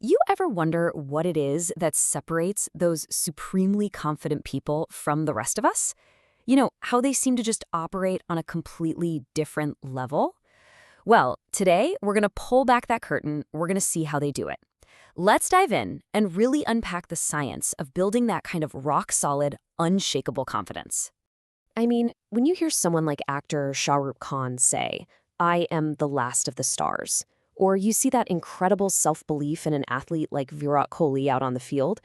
You ever wonder what it is that separates those supremely confident people from the rest of us? How they seem to just operate on a completely different level? Well, today we're going to pull back that curtain. We're going to see how they do it. Let's dive in and really unpack the science of building that kind of rock-solid, unshakable confidence. I mean, when you hear someone like actor Shah Rukh Khan say, "I am the last of the stars," or you see that incredible self-belief in an athlete like Virat Kohli out on the field,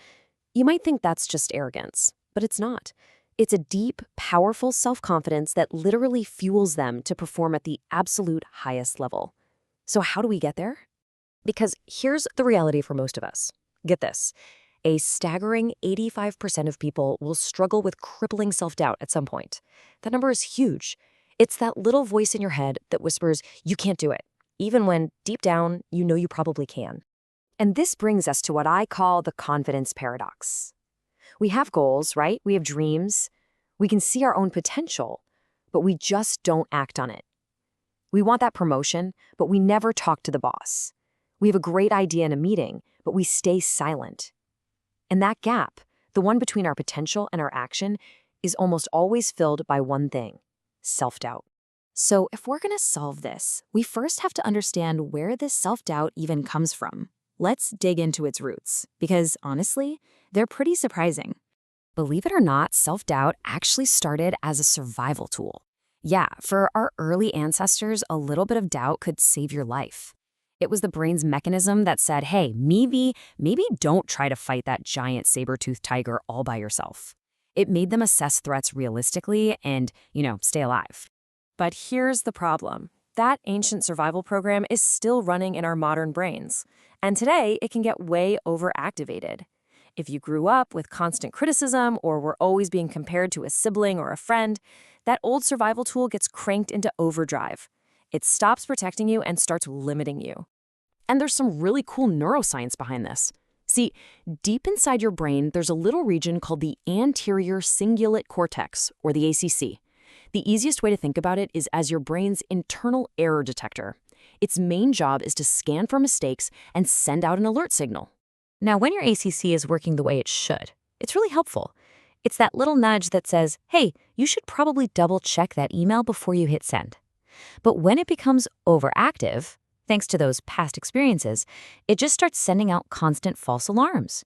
you might think that's just arrogance, but it's not. It's a deep, powerful self-confidence that literally fuels them to perform at the absolute highest level. So how do we get there? Because here's the reality for most of us. Get this. A staggering 85% of people will struggle with crippling self-doubt at some point. That number is huge. It's that little voice in your head that whispers, "You can't do it," even when, deep down, you know you probably can. And this brings us to what I call the confidence paradox. We have goals, right? We have dreams. We can see our own potential, but we just don't act on it. We want that promotion, but we never talk to the boss. We have a great idea in a meeting, but we stay silent. And that gap, the one between our potential and our action, is almost always filled by one thing: self-doubt. So if we're going to solve this, we first have to understand where this self-doubt even comes from. Let's dig into its roots, because honestly, they're pretty surprising. Believe it or not, self-doubt actually started as a survival tool. Yeah, for our early ancestors, a little bit of doubt could save your life. It was the brain's mechanism that said, hey, maybe don't try to fight that giant saber-toothed tiger all by yourself. It made them assess threats realistically and, stay alive. But here's the problem. That ancient survival program is still running in our modern brains. And today, it can get way overactivated. If you grew up with constant criticism or were always being compared to a sibling or a friend, that old survival tool gets cranked into overdrive. It stops protecting you and starts limiting you. And there's some really cool neuroscience behind this. See, deep inside your brain, there's a little region called the anterior cingulate cortex, or the ACC. The easiest way to think about it is as your brain's internal error detector. Its main job is to scan for mistakes and send out an alert signal. Now, when your ACC is working the way it should, it's really helpful. It's that little nudge that says, hey, you should probably double-check that email before you hit send. But when it becomes overactive, thanks to those past experiences, it just starts sending out constant false alarms.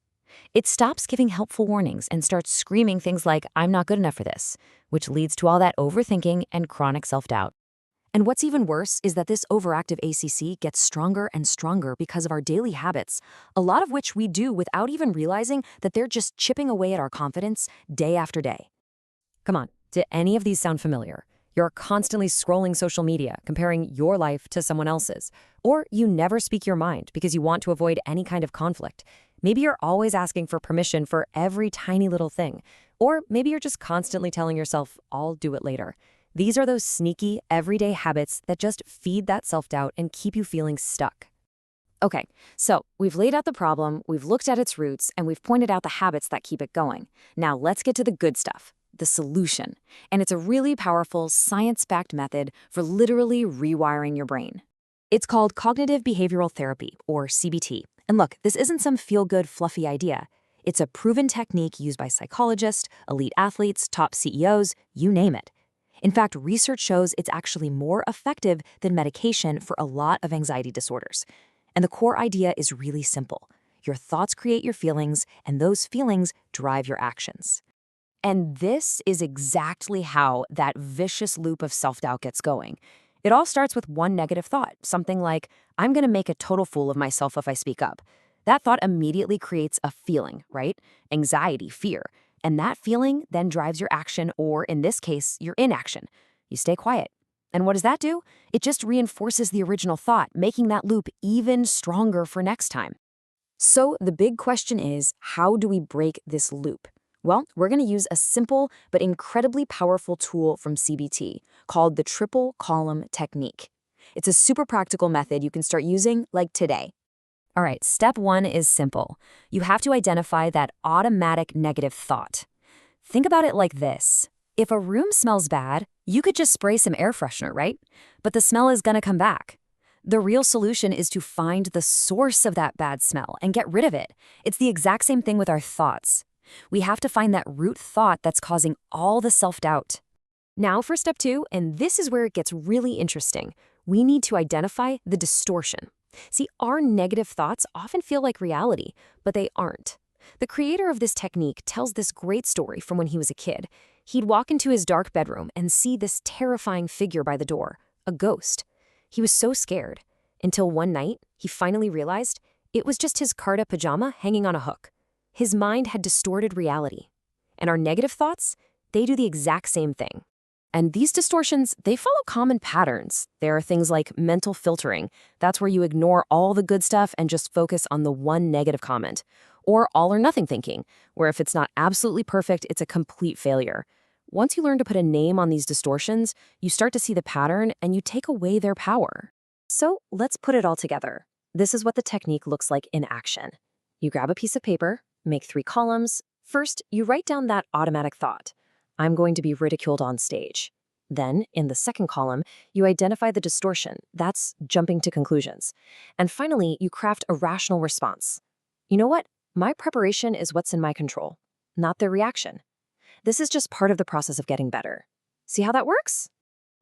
It stops giving helpful warnings and starts screaming things like, I'm not good enough for this, which leads to all that overthinking and chronic self-doubt. And what's even worse is that this overactive ACC gets stronger and stronger because of our daily habits, a lot of which we do without even realizing that they're just chipping away at our confidence day after day. Come on, do any of these sound familiar? You're constantly scrolling social media, comparing your life to someone else's. Or you never speak your mind because you want to avoid any kind of conflict. Maybe you're always asking for permission for every tiny little thing. Or maybe you're just constantly telling yourself, I'll do it later. These are those sneaky, everyday habits that just feed that self-doubt and keep you feeling stuck. Okay, so we've laid out the problem, we've looked at its roots, and we've pointed out the habits that keep it going. Now let's get to the good stuff. The solution. And it's a really powerful, science-backed method for literally rewiring your brain. It's called cognitive behavioral therapy, or CBT. And look, this isn't some feel-good, fluffy idea. It's a proven technique used by psychologists, elite athletes, top CEOs, you name it. In fact, research shows it's actually more effective than medication for a lot of anxiety disorders. And the core idea is really simple. Your thoughts create your feelings, and those feelings drive your actions. And this is exactly how that vicious loop of self-doubt gets going. It all starts with one negative thought, something like, I'm going to make a total fool of myself if I speak up. That thought immediately creates a feeling, right? Anxiety, fear. And that feeling then drives your action, or in this case, your inaction. You stay quiet. And what does that do? It just reinforces the original thought, making that loop even stronger for next time. So the big question is, how do we break this loop? Well, we're going to use a simple but incredibly powerful tool from CBT called the triple column technique. It's a super practical method you can start using like today. All right, step one is simple. You have to identify that automatic negative thought. Think about it like this. If a room smells bad, you could just spray some air freshener, right? But the smell is going to come back. The real solution is to find the source of that bad smell and get rid of it. It's the exact same thing with our thoughts. We have to find that root thought that's causing all the self-doubt. Now for step 2, and this is where it gets really interesting. We need to identify the distortion. See, our negative thoughts often feel like reality, but they aren't. The creator of this technique tells this great story from when he was a kid. He'd walk into his dark bedroom and see this terrifying figure by the door, a ghost. He was so scared, until one night, he finally realized it was just his Carta pajama hanging on a hook. His mind had distorted reality. And our negative thoughts, they do the exact same thing. And these distortions, they follow common patterns. There are things like mental filtering. That's where you ignore all the good stuff and just focus on the one negative comment. Or all or nothing thinking, where if it's not absolutely perfect, it's a complete failure. Once you learn to put a name on these distortions, you start to see the pattern and you take away their power. So let's put it all together. This is what the technique looks like in action. You grab a piece of paper, make 3 columns. First, you write down that automatic thought. I'm going to be ridiculed on stage. Then, in the second column, you identify the distortion. That's jumping to conclusions. And finally, you craft a rational response. You know what? My preparation is what's in my control, not their reaction. This is just part of the process of getting better. See how that works?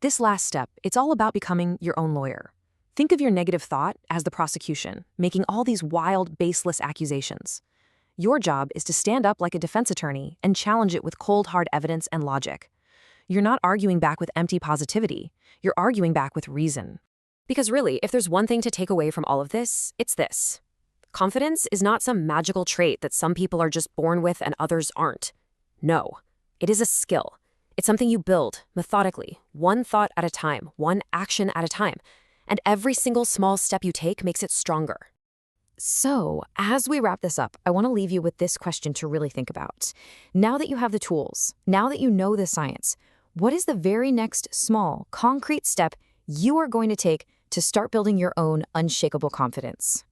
This last step, it's all about becoming your own lawyer. Think of your negative thought as the prosecution, making all these wild, baseless accusations. Your job is to stand up like a defense attorney and challenge it with cold, hard evidence and logic. You're not arguing back with empty positivity. You're arguing back with reason. Because really, if there's one thing to take away from all of this, it's this. Confidence is not some magical trait that some people are just born with and others aren't. No, it is a skill. It's something you build methodically, one thought at a time, one action at a time. And every single small step you take makes it stronger. So, as we wrap this up, I want to leave you with this question to really think about. Now that you have the tools, now that you know the science, what is the very next small, concrete step you are going to take to start building your own unshakable confidence?